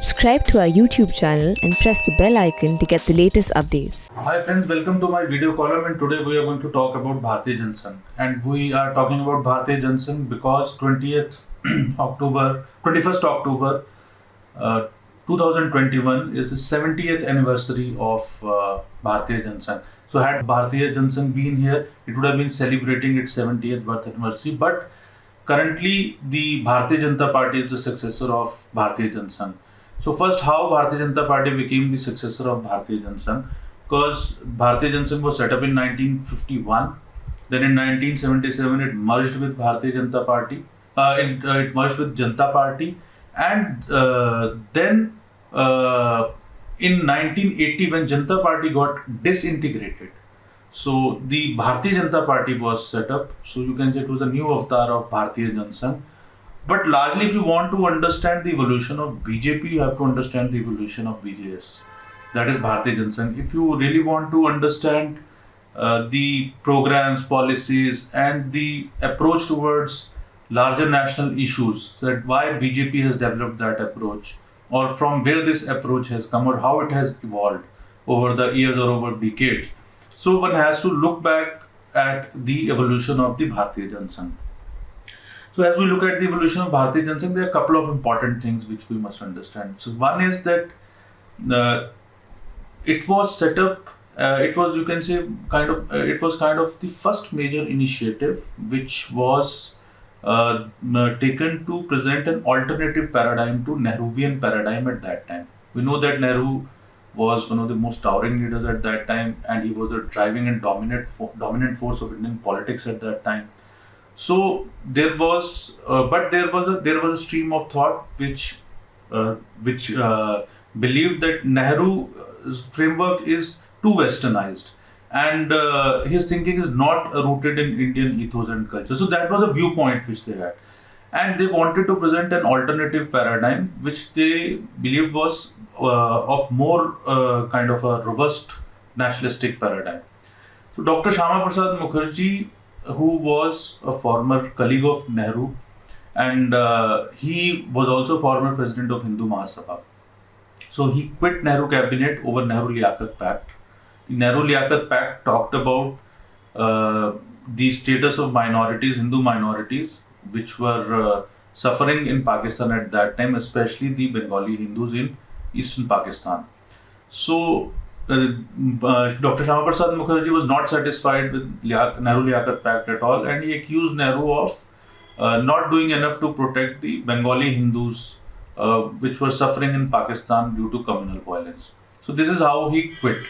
Subscribe to our YouTube channel and press the bell icon to get the latest updates. Hi friends, welcome to my video column, and today we are going to talk about Bharatiya Jana Sangh. And we are talking about Bharatiya Jana Sangh because 21st October 2021 is the 70th anniversary of Bharatiya Jana Sangh. So had Bharatiya Jana Sangh been here, it would have been celebrating its 70th birth anniversary. But currently, the Bharatiya Janata Party is the successor of Bharatiya Jana Sangh. So first, how Bharatiya Janata Party became the successor of Bharatiya Jana Sangh? Because Bharatiya Jana Sangh was set up in 1951. Then in 1977, it merged with Bharatiya Janata Party. It merged with Janata Party, and then in 1980, when Janata Party got disintegrated, so the Bharatiya Janata Party was set up. So you can say it was a new avatar of Bharatiya Jana Sangh. But largely, if you want to understand the evolution of BJP, you have to understand the evolution of BJS. That is Bharatiya Jana Sangh. If you really want to understand the programs, policies, and the approach towards larger national issues, so that why BJP has developed that approach, or from where this approach has come, or how it has evolved over the years or over decades. So one has to look back at the evolution of the Bharatiya Jana Sangh. So as we look at the evolution of Bharatiya Jana Sangh, there are a couple of important things which we must understand. So one is that it was set up. It was, you can say, it was kind of the first major initiative which was taken to present an alternative paradigm to Nehruvian paradigm at that time. We know that Nehru was one of the most towering leaders at that time, and he was the driving and dominant force of Indian politics at that time. So there was a stream of thought which believed that Nehru's framework is too westernized, and his thinking is not rooted in Indian ethos and culture. So that was a viewpoint which they had, and they wanted to present an alternative paradigm which they believed was of more kind of a robust nationalistic paradigm. So Dr. Shyama Prasad Mukherjee, who was a former colleague of Nehru, and he was also former president of Hindu Mahasabha. So he quit Nehru cabinet over Nehru-Liaquat Pact. The Nehru-Liaquat Pact talked about the status of minorities, Hindu minorities, which were suffering in Pakistan at that time, especially the Bengali Hindus in eastern Pakistan. So Dr. Shyama Prasad Mukherjee was not satisfied with Nehru-Liaquat Pact at all, and he accused Nehru of not doing enough to protect the Bengali Hindus, which were suffering in Pakistan due to communal violence. So this is how he quit.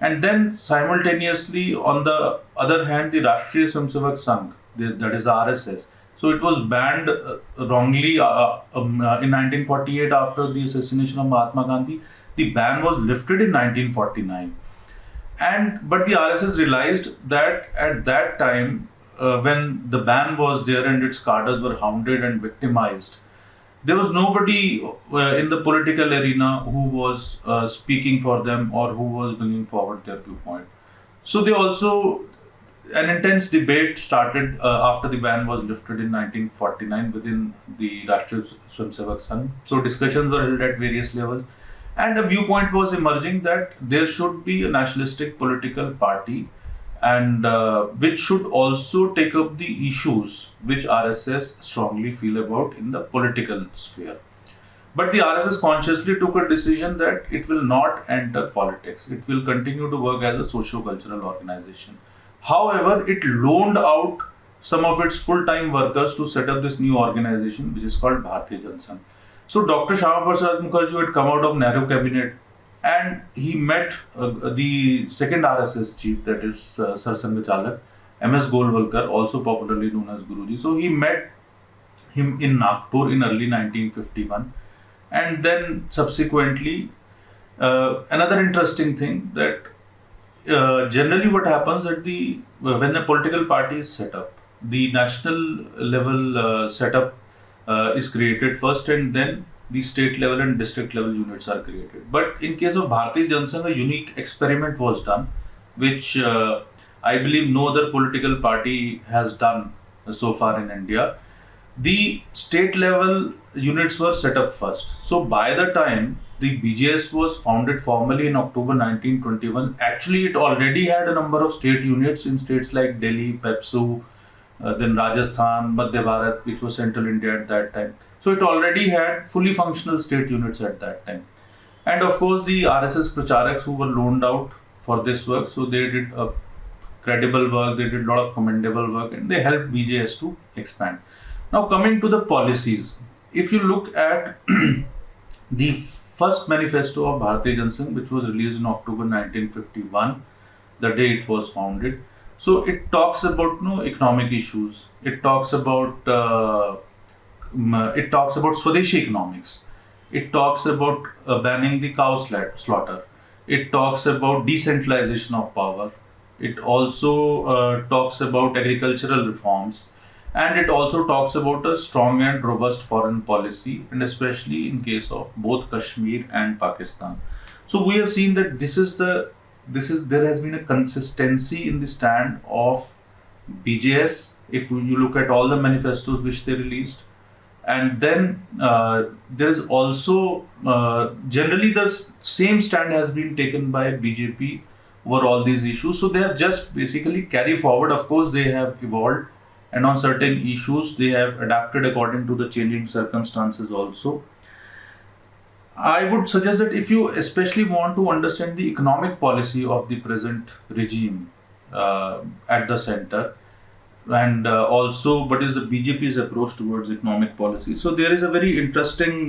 And then simultaneously, on the other hand, the Rashtriya Swayamsevak Sangh, that is the RSS, so it was banned wrongly in 1948 after the assassination of Mahatma Gandhi. The ban was lifted in 1949, but the RSS realized that at that time, when the ban was there and its cadres were hounded and victimized, there was nobody in the political arena who was speaking for them or who was bringing forward their viewpoint. So an intense debate started after the ban was lifted in 1949 within the Rashtriya Swayamsevak Sangh. So discussions were held at various levels, and a viewpoint was emerging that there should be a nationalistic political party, and which should also take up the issues which RSS strongly feel about in the political sphere. But the RSS consciously took a decision that it will not enter politics. It will continue to work as a socio-cultural organization. However, it loaned out some of its full-time workers to set up this new organization, which is called Bharatiya Jana Sangh. So Dr. Shyama Prasad Mukherjee had come out of Nehru cabinet, and he met the second RSS chief, that is Sar Sangh MS Golwalkar, also popularly known as Guruji. So he met him in Nagpur in early 1951, and then subsequently another interesting thing that generally what happens at when a political party is set up, the national level setup is created first, and then the state level and district level units are created. But in case of Bharatiya Jana Sangh, a unique experiment was done, which I believe no other political party has done so far in India, the state level units were set up first. So by the time the BJS was founded formally in October 1921, actually it already had a number of state units in states like Delhi, Pepsu, then Rajasthan, Madhya Bharat, which was central India at that time. So it already had fully functional state units at that time. And of course the RSS Pracharaks who were loaned out for this work, so they did a credible work, they did a lot of commendable work, and they helped BJS to expand. Now coming to the policies, if you look at the first manifesto of Bharatiya Jana Sangh, which was released in October 1951, the day it was founded, so it talks about economic issues. It talks about Swadeshi economics. It talks about banning the cow slaughter. It talks about decentralization of power. It also talks about agricultural reforms, and it also talks about a strong and robust foreign policy, and especially in case of both Kashmir and Pakistan. So we have seen that there has been a consistency in the stand of BJS. If you look at all the manifestos which they released, and then there is also generally the same stand has been taken by BJP over all these issues. So they have just basically carry forward. Of course, they have evolved, and on certain issues they have adapted according to the changing circumstances also. I would suggest that if you especially want to understand the economic policy of the present regime at the center, and also what is the BJP's approach towards economic policy. So there is a very interesting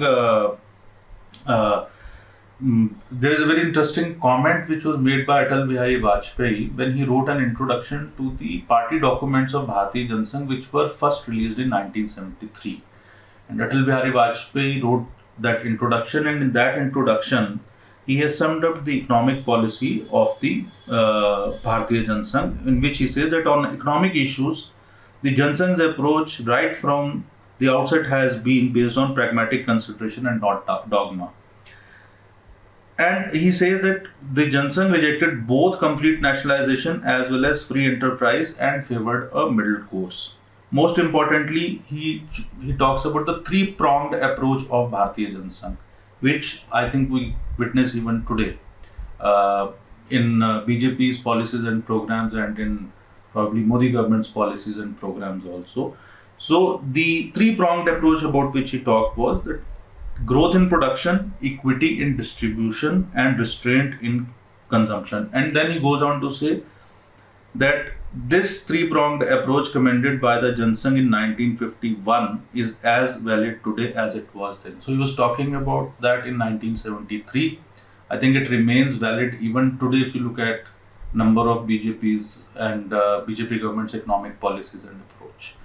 comment which was made by Atal Bihari Vajpayee when he wrote an introduction to the party documents of Bharatiya Jana Sangh, which were first released in 1973. And Atal Bihari Vajpayee wrote that introduction, and in that introduction he has summed up the economic policy of the Bharatiya Jana Sangh, in which he says that on economic issues, the Jana Sangh's approach right from the outset has been based on pragmatic consideration and not dogma. And he says that the Jana Sangh rejected both complete nationalization as well as free enterprise and favored a middle course. Most importantly, he talks about the three-pronged approach of Bharatiya Jana Sangh, which I think we witness even today in BJP's policies and programs, and in probably Modi government's policies and programs also. So the three-pronged approach about which he talked was that growth in production, equity in distribution, and restraint in consumption. And then he goes on to say that this three-pronged approach commended by the Jana Sangh in 1951 is as valid today as it was then. So he was talking about that in 1973. I think it remains valid even today if you look at number of BJP's and BJP government's economic policies and approach.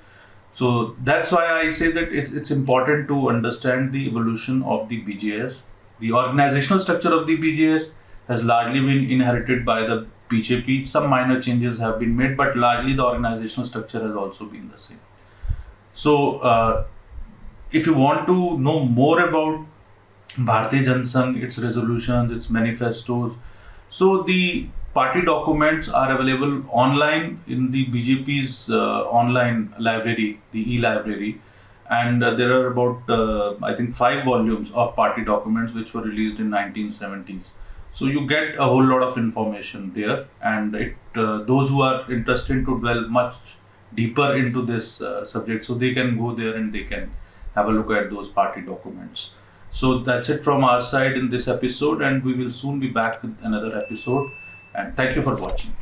So that's why I say that it's important to understand the evolution of the BJS. The organizational structure of the BJS has largely been inherited by the BJP. Some minor changes have been made, but largely the organizational structure has also been the same. So if you want to know more about Bharatiya Jana Sangh, its resolutions, its manifestos, so the party documents are available online in the BJP's online library, the e-library, and there are about I think 5 volumes of party documents which were released in 1970s. So you get a whole lot of information there, and those who are interested to dwell much deeper into this subject, so they can go there and they can have a look at those party documents. So that's it from our side in this episode, and we will soon be back with another episode. And thank you for watching.